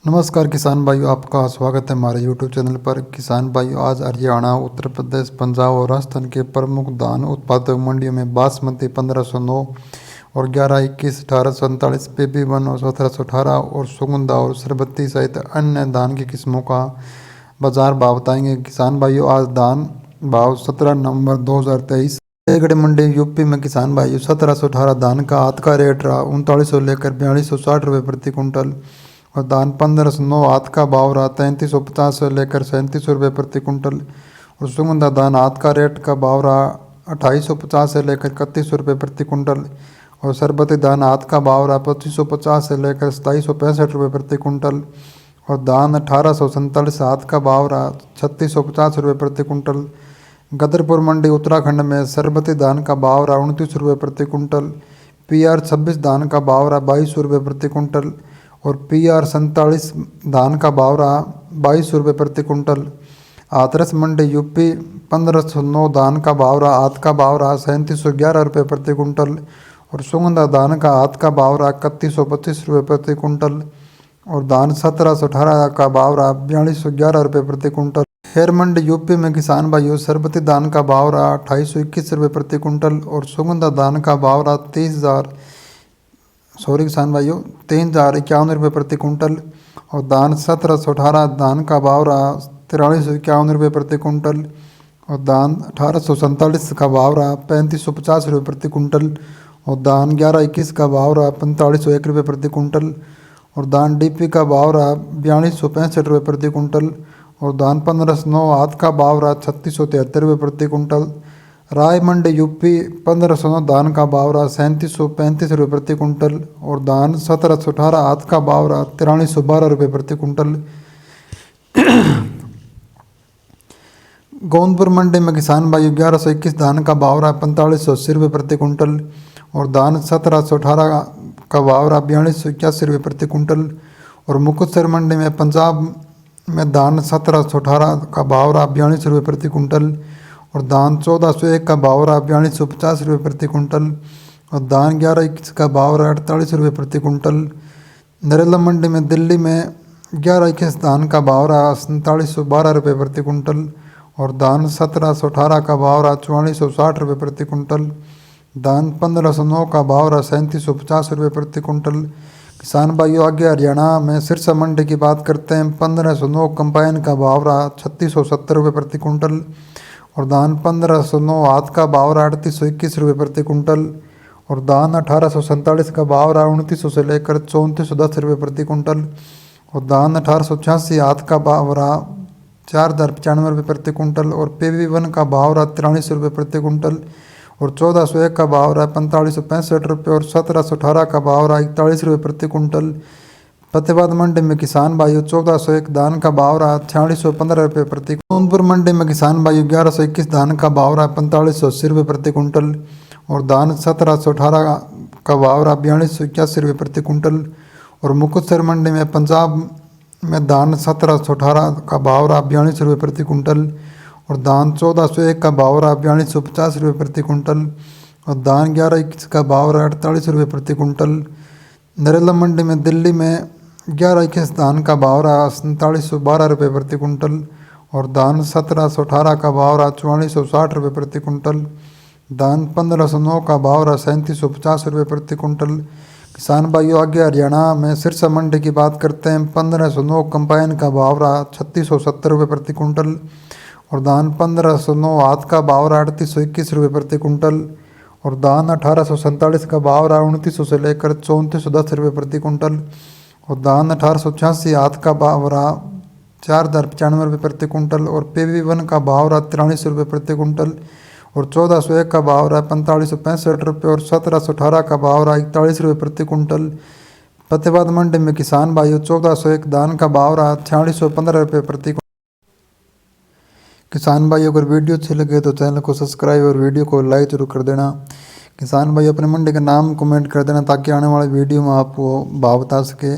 नमस्कार किसान भाइयों, आपका स्वागत है हमारे यूट्यूब चैनल पर। किसान भाइयों, आज हरियाणा, उत्तर प्रदेश, पंजाब और राजस्थान के प्रमुख धान उत्पादक मंडियों में बासमती 1509 और 1121, 1847, PB1 और 1718 और सुगंधा और सरबत्ती सहित अन्य धान की किस्मों का बाजार भाव बताएंगे। किसान भाइयों, आज धान भाव 17 नवंबर 2023 गड़े मंडी यूपी में किसान भाइयों 1718 धान का हाथ का रेट रहा 3900 लेकर 4260 रुपये प्रति कुंटल और धान 1509 हाथ का भाव रहा 3350 से लेकर 3700 रुपये प्रति कुंटल और सुगंधा धान हाथ का रेट का भाव रहा 2850 से लेकर 3100 रुपये प्रति कुंटल और सरबती धान हाथ का भाव रहा 2550 से लेकर 2765 रुपये प्रति कुंटल और धान 1847 हाथ का भाव रहा 3650 रुपये प्रति कुंटल। गदरपुर मंडी उत्तराखंड में सरबती धान का भाव रहा 29 रुपये प्रति कुंटल, PR 26 धान का भाव रहा 2200 रुपये प्रति कुंटल और PR 47 धान का भाव रहा 2200 रुपये प्रति कुंटल। हाथरस मंडी यूपी 1509 धान का भाव रहा हाथ का भाव रहा 3711 रुपये प्रति कुंटल और सुगंधा धान का हाथ का भाव रहा 3125 रुपये प्रति कुंटल और धान 1718 का भाव रहा 4211 रुपये प्रति कुंटल। खैर मंडी यूपी में किसान भाइयों सरबती धान का भाव रहा 2821 रुपये प्रति कुंटल और सुगंधा धान का भाव रहा 3051 रुपये प्रति कुंटल और धान 1718 धान का भाव रहा 4351 रुपये प्रति कुंटल और धान 1847 का भाव रहा 3550 रुपये प्रति कुंटल और धान 1121 का भाव रहा 4501 रुपये प्रति कुंटल और धान DP का भाव रहा 4265 रुपये प्रति कुंटल और धान 1509 हाथ का भाव रहा 3673 रुपये प्रति कुंटल। राय मंडी यूपी 1509 धान का भाव रहा 3735 रुपये प्रति कुंटल और धान 1718 हाथ का भाव रहा 4312 रुपये प्रति कुंटल। गोंदपुर मंडी में किसान भाई 1121 धान का भाव रहा 4580 रुपये प्रति कुंटल और धान 1718 का भाव रहा 4281 रुपये प्रति कुंटल और मुकुटसर मंडी में पंजाब में धान 1718 का भाव रहा 42 रुपये प्रति कुंटल और धान 1401 का भाव रहा 4250 रुपये प्रति कुंटल और धान 1121 का भाव रहा 48 रुपये प्रति कुंटल। नरेला मंडी में दिल्ली में 1121 धान का भाव रहा 4712 रुपये प्रति कुंटल और धान 1718 का भाव रहा 4460 रुपये प्रति कुंटल। धान 1509 का भाव रहा 3750 रुपये प्रति कुंटल। किसान भाइयों, आगे हरियाणा में सिरसा मंडी की बात करते हैं। 1509 कंपाइन का भाव रहा 3670 रुपये प्रति कुंटल और धान 1509 हाथ का भाव रहा 3821 रुपये प्रति कुंटल और धान 1847 का भाव रहा 2900 से लेकर 3410 रुपये प्रति कुंटल और धान 1886 हाथ का भाव रहा 4095 रुपये प्रति कुंटल और PB1 का भाव रहा 43 रुपये प्रति कुंटल और 1401 का भाव रहा 4565 रुपये और 1718 का भाव रहा 41 रुपये प्रति कुंटल। फतेहाबाद मंडी में किसान भाइयों 1401 धान का भाव रहा 4615 रुपये प्रति। सोनपुर मंडी में किसान भाइयों 1121 धान का भाव रहा 4580 रुपये प्रति कुंटल और धान 1718 का भाव रहा 4281 रुपये प्रति कुंटल और मुकुटसर मंडी में पंजाब में धान 1718 का भाव रहा 42 रुपये प्रति कुंटल और धान 1401 का भाव रहा 4250 रुपये प्रति कुंटल और धान 1121 का भाव रहा 48 रुपये प्रति कुंटल। नरेला मंडी में दिल्ली में 1121 धान का भाव रहा 4712 रुपये प्रति कुंटल और धान 1718 का भाव रहा 4460 रुपये प्रति कुंटल। धान 1509 का भाव रहा 3750 रुपये प्रति कुंटल। किसान भाइयों, आगे हरियाणा में सिरसा मंडी की बात करते हैं। 1509 कंपाइन का भाव रहा 3670 रुपये प्रति कुंटल और धान 1509 हाथ का भाव रहा 3821 रुपये प्रति कुंटल और धान 1847 का भाव रहा 2900 से लेकर 3410 रुपये प्रति कुंटल और धान 1886 हाथ का भाव रहा 4095 रुपये प्रति कुंटल और PB1 का भाव रहा 43 रुपये प्रति कुंटल और 1401 का भाव रहा 4565 रुपये और 1718 का भाव रहा 41 रुपये प्रति कुंटल। फतेहाबाद मंडी में किसान भाइयों 1401 धान का भाव रहा 4615 रुपये प्रति कुंटल। किसान भाई, अगर वीडियो अच्छी लगे तो चैनल को सब्सक्राइब और वीडियो को लाइक जरूर कर देना। किसान भाई, अपने मंडी का नाम कमेंट कर देना ताकि आने वाले वीडियो में आप वो भाव बता सके।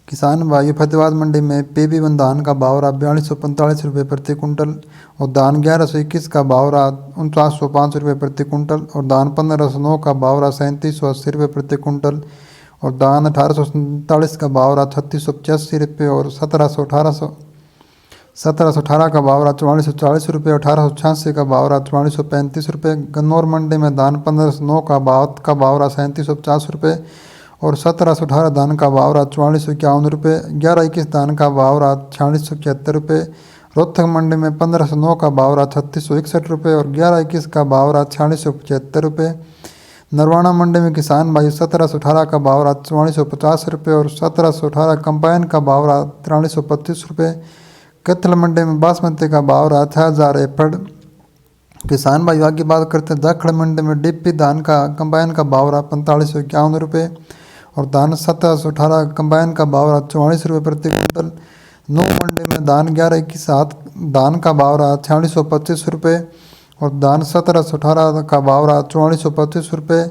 किसान भाई, फतेहाबाद मंडी में PB1 धान का भाव रहा 4245 रुपये प्रति कुंटल और धान 1121 का भाव रहा 4905 रुपये प्रति कुंटल और धान 1509 का भाव रहा 3780 रुपये प्रति कुंटल और धान 1847 का भाव रहा 3685 रुपये और 1718 का भाव रहा 4440 रुपये, 1886 का भाव रहा 4435 रुपये। गन्नौर मंडी में धान 1509 का भाव रहा 3750 रुपये और 1718 धान का भाव रहा 4451 रुपये। 1121 धान का भाव रहा 4671 रुपये। रोहतक मंडी में 1509 का भाव रहा 3661 रुपये और 1121 का भाव रहा 4675 रुपये। नरवाना मंडी में किसान भाई 1718 का भाव रहा 4450 रुपये और 1718 कंपाइन का भाव रहा 4325 रुपये। कैथल मंडी में बासमती का भाव रहा 6000 एफड। किसान भाई आगे बात करते हैं जाखड़ मंडी में डीपी धान का कंबाइन का भाव रहा 4551 रुपये और धान 1718 कंबाइन का भाव रहा 44 रुपये प्रति क्विंटल। नौ मंडी में धान 1121 धान का भाव रहा 4625 रुपये और धान 1718 का भाव रहा 4425 रुपये।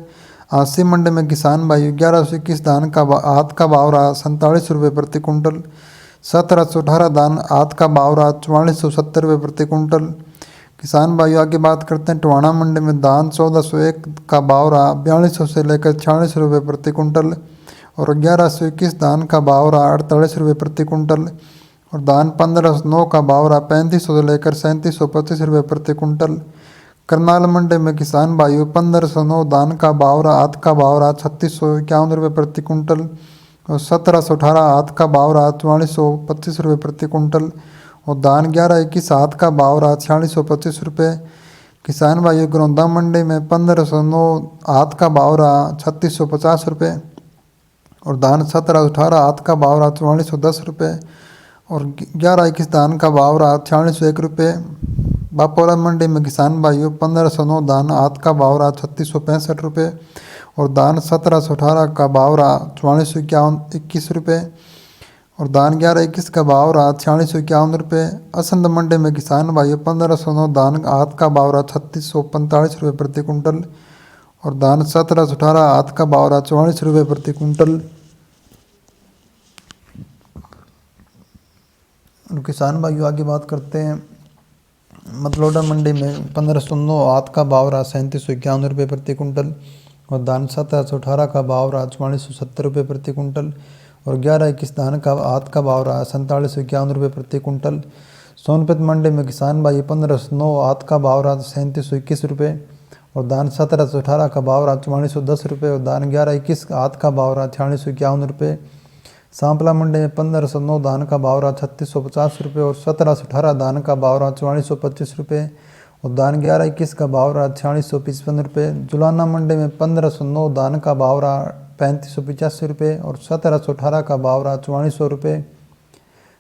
आसी मंडी में किसान भाई 1121 धान का आध का भाव रहा 47 रुपये प्रति क्विंटल। 1718 धान आध का भाव रहा 4470 रुपये प्रति क्विंटल। किसान भाइयों आगे बात करते हैं टोहाना मंडी में धान 1401 का भाव रहा 4200 से लेकर 46 रुपये प्रति क्विंटल और 1121 धान का भाव रहा 48 रुपये प्रति क्विंटल और धान 1509 का भाव रहा 3500 से लेकर 3725 रुपये प्रति क्विंटल। करनाल मंडी में किसान भाइयों 1509 धान का भाव रहा आध का भाव रहा 3651 रुपये प्रति क्विंटल और 1718 आध का भाव रहा 4425 रुपये प्रति क्विंटल और धान 1121 आध का भाव रहा 4625 रुपये। किसान भाइयों गरौंदा मंडी में 1509 आध का भाव रहा 3650 रुपये और धान 1718 आध का भाव रहा 4410 रुपये और 1121 धान का भाव रहा 4601 रुपये। बापोला मंडी में किसान भाइयों 1509 धान आध का भाव रहा 3665 रुपये और धान 1718 का भाव रहा 4421 रुपये और धान 1121 का भाव रहा 4651 रुपये। असंध मंडी में किसान भाइयों 1509 धान आध का भाव रहा 3645 रुपये प्रति क्विंटल और धान 1718 आध का भाव रहा 44 रुपये प्रति क्विंटल। किसान भाइयों आगे बात करते हैं मतलौडा मंडी में 1509 आध का भाव रहा 3751 रुपये प्रति क्विंटल और धान 1718 का भाव रहा 4470 रुपये प्रति क्विंटल और 1121 धान का आध का भाव रहा 4751 रुपये प्रति क्विंटल। सोनभद्र मंडी में किसान भाई 1509 आध का भाव रहा 3721 रुपये और धान 1718 का भाव रहा 4410 रुपये और धान 1121 आध का भाव रहा 4651 रुपये। सांपला मंडी में 1509 धान का भाव रहा 3650 रुपये और 1718 धान का भाव रहा 4425 रुपये और धान 1121 का भाव रहा 4655 रुपये। जुलाना मंडी में 1509 धान का भाव रहा 3585 रुपये और 1718 का भाव रहा 4400 रुपये।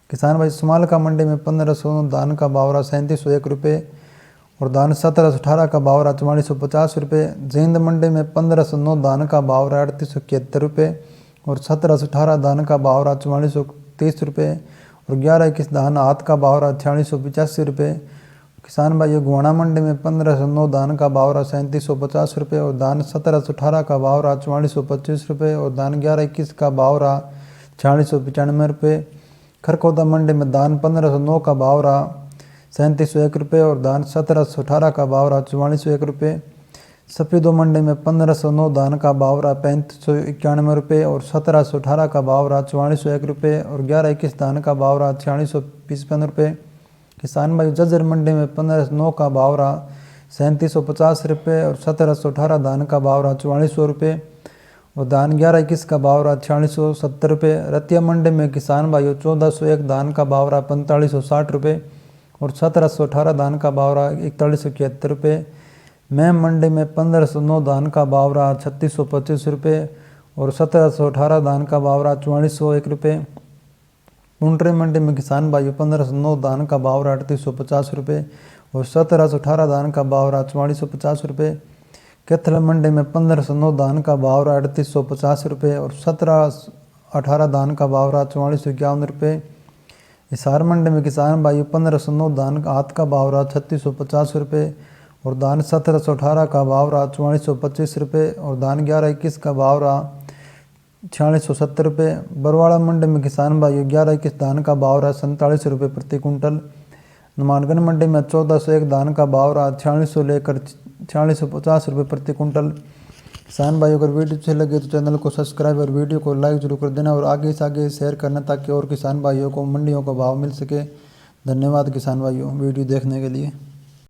किसान भाई समालका मंडी में 1509 धान का भाव रहा 3701 रुपये और धान 1718 का भाव रहा 4450 रुपये। जींद मंडी में 1509 धान का भाव रहा 3871 रुपये और 1718 धान का भाव रहा 4430 रुपये और 1121 धान आध का भाव रहा 4685 रुपये। किसान भाइयों गुवाना मंडी में 1509 धान का भाव रहा 3750 रुपये और धान 1718 का भाव रहा 4425 रुपये और धान 1121 का भाव रहा 4695 रुपये। खरखौदा मंडी में धान 1509 का भाव रहा 3701 रुपये और धान 1718 का भाव रहा 4401 रुपये। सफेदो मंडी में 1509 धान का भाव रहा 3591 रुपये और 1718 का भाव रहा 4401 रुपये और 1121 धान का भाव रहा 4655 रुपये। किसान भाई जज्जर मंडी में 1509 का भाव रहा 3750 रुपये और 1718 धान का भाव रहा 4400 रुपये और धान 1121 का भाव रहा 4670 रुपये। रतिया मंडी में किसान भाइयों 1401 धान का भाव रहा 4560 रुपये और 1718 धान का भाव रहा 4171 रुपये। मैम मंडी में 1509 धान का भाव रहा 3625 रुपये और 1718 धान का भाव रहा 4401 रुपये। पुंडरी मंडी में किसान भाइयों 1509 धान का भाव रहा 3850 रुपये और 1718 धान का भाव रहा 4450 रुपये। कैथल मंडी में 1509 धान का भाव रहा 3850 रुपये और 1718 धान का भाव रहा 4451 रुपये। हिसार मंडी में किसान भाइयों 1509 धान का आध का भाव रहा 3650 रुपये और धान 1718 का भाव रहा 4425 रुपये और धान 1121 का भाव रहा 4670 रुपये। बरवाड़ा मंडी में किसान भाइयों 1121 धान का भाव रहा 47 रुपये प्रति क्विंटल। हनुमानगढ़ मंडी में 1401 धान का भाव रहा 4600 लेकर 4650 रुपये प्रति क्विंटल। किसान भाई अगर वीडियो अच्छी लगे तो चैनल को सब्सक्राइब और वीडियो को लाइक जरूर कर देना और आगे से आगे शेयर करना ताकि और किसान भाइयों को मंडियों का भाव मिल सके। धन्यवाद किसान भाइयों वीडियो देखने के लिए।